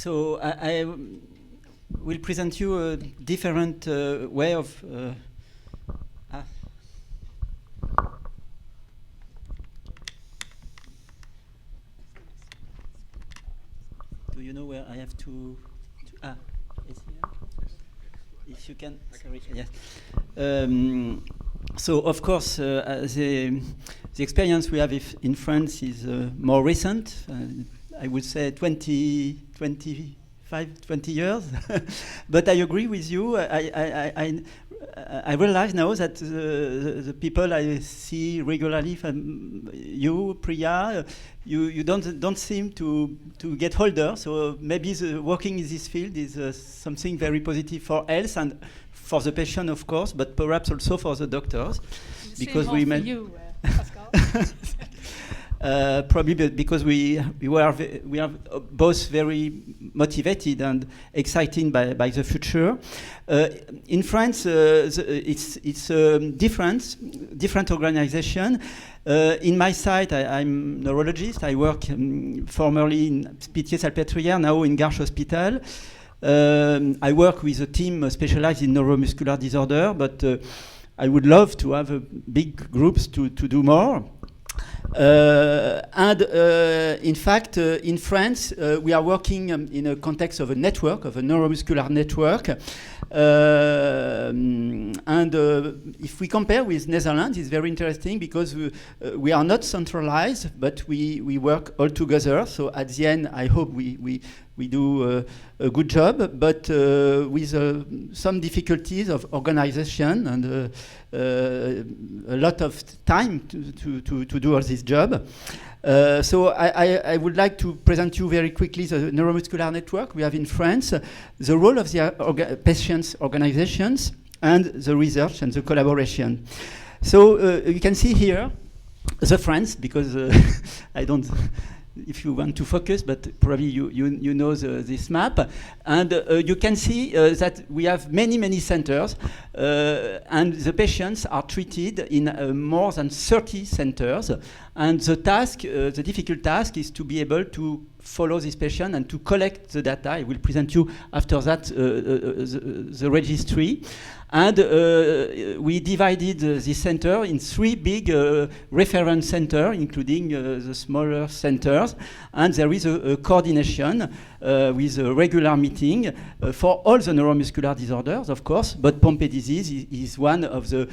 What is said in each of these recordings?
So I will present you a different way of. Do you know where I have to it's here. If you can, sorry, yes. So of course, the experience we have in France is more recent. I would say 20 years. But I agree with you. I realize now that the people I see regularly, from you, Priya, you don't seem to get older. So maybe working in this field is something very positive for health and for the patient, of course, but perhaps also for the doctors, because we for you, Pascal. Probably because we are both very motivated and excited by the future. In France, it's different organization. In my side, I'm a neurologist. I work formerly in Pitié-Salpêtrière, now in Garches Hospital. I work with a team specialized in neuromuscular disorder, but I would love to have big groups to do more. In fact, in France, we are working in a context of a network, of a neuromuscular network. If we compare with Netherlands, it's very interesting because we are not centralized, but we work all together. So at the end, I hope we do a good job, but with some difficulties of organization and a lot of time to do all this job. So I would like to present you very quickly the neuromuscular network we have in France, the role of the patients' organizations, and the research and the collaboration. So you can see here the France, because I don't... if you want to focus, but probably you know this map. And you can see that we have many centers, and the patients are treated in more than 30 centers. And the task, the difficult task, is to be able to follow this patient and to collect the data. I will present you after that the registry. And we divided this center in 3 big reference centers, including the smaller centers. And there is a coordination with a regular meeting for all the neuromuscular disorders, of course. But Pompe disease is one of the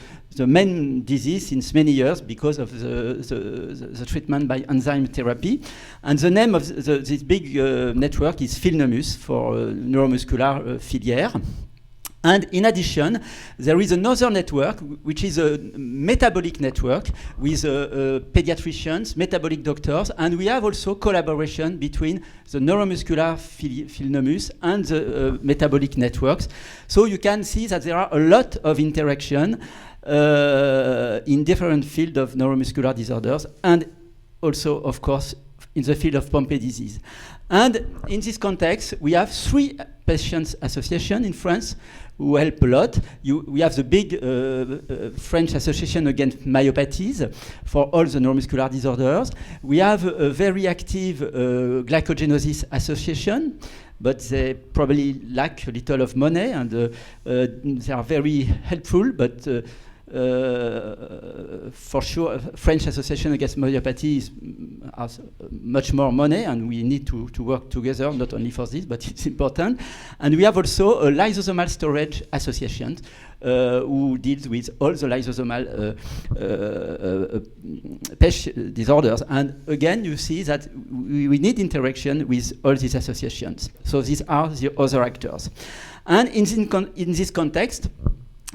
main disease since many years because of the treatment by enzyme therapy. And the name of this big network is Filnomus for neuromuscular filière. And in addition, there is another network, which is a metabolic network with pediatricians, metabolic doctors, and we have also collaboration between the neuromuscular Filnomus and the metabolic networks. So you can see that there are a lot of interaction in different fields of neuromuscular disorders, and also, of course, in the field of Pompe disease. And in this context, we have 3 patients associations in France who help a lot. We have the big French Association Against Myopathies for all the neuromuscular disorders. We have a very active Glycogenosis Association, but they probably lack a little of money, and they are very helpful, but for sure, French Association Against Myopathy has much more money, and we need to work together, not only for this, but it's important. And we have also a lysosomal storage association who deals with all the lysosomal disorders. And again, you see that we need interaction with all these associations. So these are the other actors. And in this context,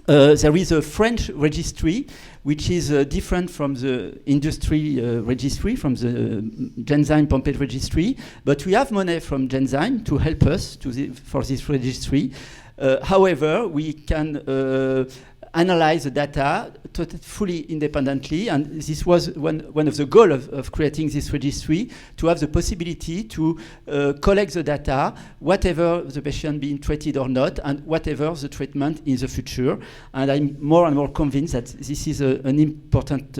there is a French registry, which is different from the industry registry, from the Genzyme Pompe registry. But we have money from Genzyme to help us for this registry. However, we can analyze the data fully independently, and this was one of the goals of creating this registry, to have the possibility to collect the data, whatever the patient being treated or not, and whatever the treatment in the future. And I'm more and more convinced that this is an important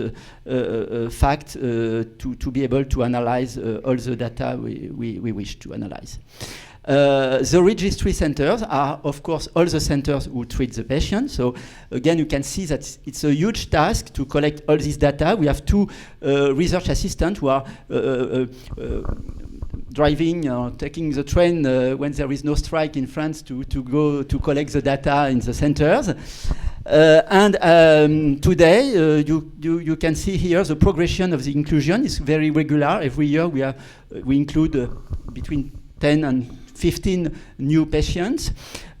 fact to be able to analyze all the data we wish to analyze. The registry centers are, of course, all the centers who treat the patient. So again, you can see that it's a huge task to collect all this data. We have two research assistants who are driving or taking the train when there is no strike in France to go to collect the data in the centers. Today, you can see here the progression of the inclusion is very regular. Every year we include between 10 and 15 new patients,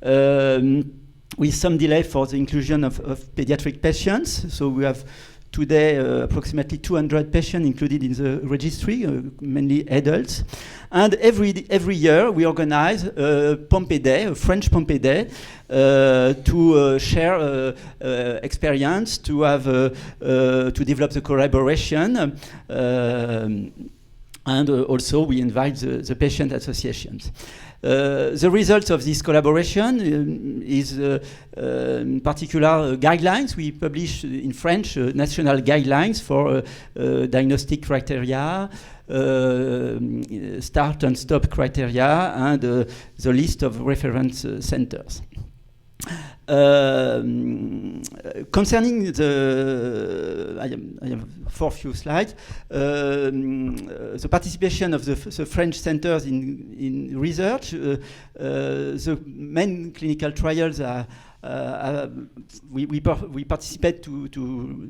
with some delay for the inclusion of pediatric patients. So we have today approximately 200 patients included in the registry, mainly adults. And every year we organize Pompe Day, a French Pompe Day, to share experience, to have to develop the collaboration, and also we invite the patient associations. The results of this collaboration is in particular guidelines. We publish in French national guidelines for diagnostic criteria, start and stop criteria, and the list of reference centers. Concerning the, I have for few slides, the participation of the French centers in research, the main clinical trials are, we participate to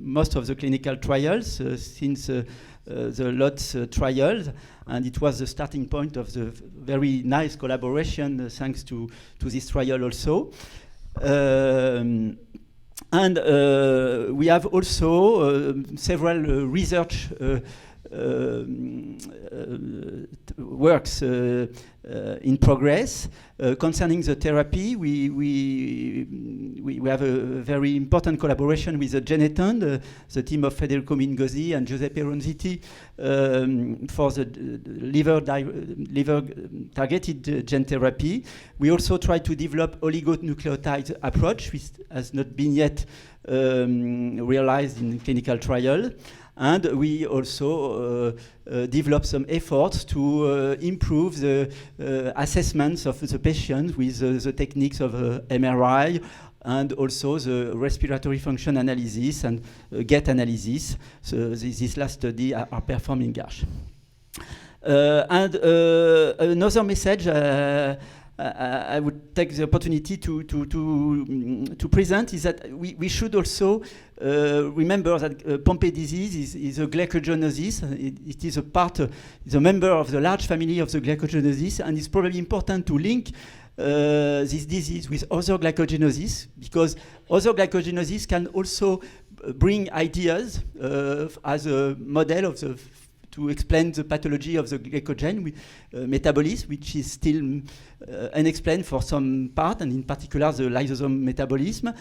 most of the clinical trials since the LOTS trials, and it was the starting point of the very nice collaboration thanks to this trial also. And we have also several research works in progress concerning the therapy. We have a very important collaboration with the Geneton, the team of Federico Mingozzi and Giuseppe Ronziti, for the liver targeted gene therapy. We also try to develop oligonucleotide approach, which has not been yet realized in clinical trial. And we also develop some efforts to improve the assessments of the patient with the techniques of MRI and also the respiratory function analysis and GET analysis. So this last study are performed in Garches. And another message I would take the opportunity to present is that we should also remember that Pompe disease is a glycogenosis. It is a member of the large family of the glycogenosis, and it's probably important to link this disease with other glycogenosis, because other glycogenosis can also bring ideas as a model of to explain the pathology of the glycogen metabolism, which is still unexplained for some part, and in particular the lysosome metabolism.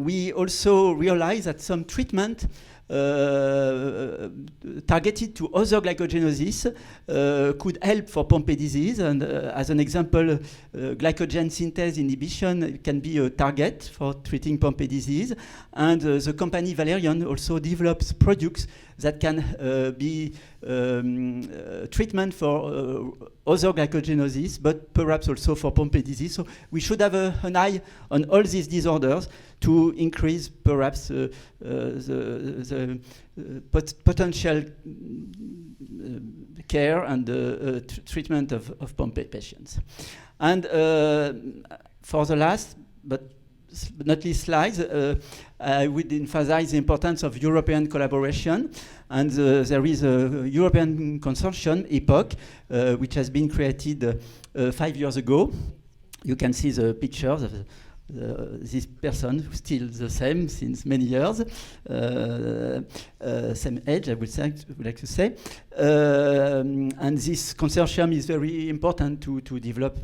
We also realize that some treatment targeted to other glycogenosis could help for Pompe disease, and as an example, glycogen synthase inhibition can be a target for treating Pompe disease, and the company Valerion also develops products that can be treatment for other glycogenosis, but perhaps also for Pompe disease. So we should have an eye on all these disorders to increase perhaps the potential care and treatment of Pompe patients. And for the last, but not least slides, I would emphasize the importance of European collaboration. And there is a European consortium, EPOC, which has been created 5 years ago. You can see the pictures of this person, still the same since many years, same age, I would like to say. And this consortium is very important to develop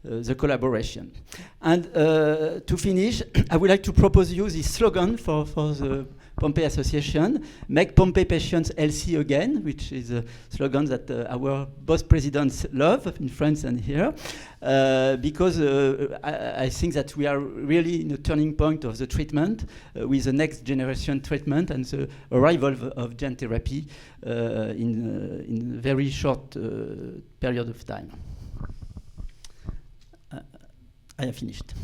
the collaboration. And to finish, I would like to propose you this slogan for the Pompe Association, make Pompe patients healthy again, which is a slogan that our both presidents love in France and here, because I think that we are really in a turning point of the treatment with the next generation treatment and the arrival of gene therapy in a very short period of time. I have finished.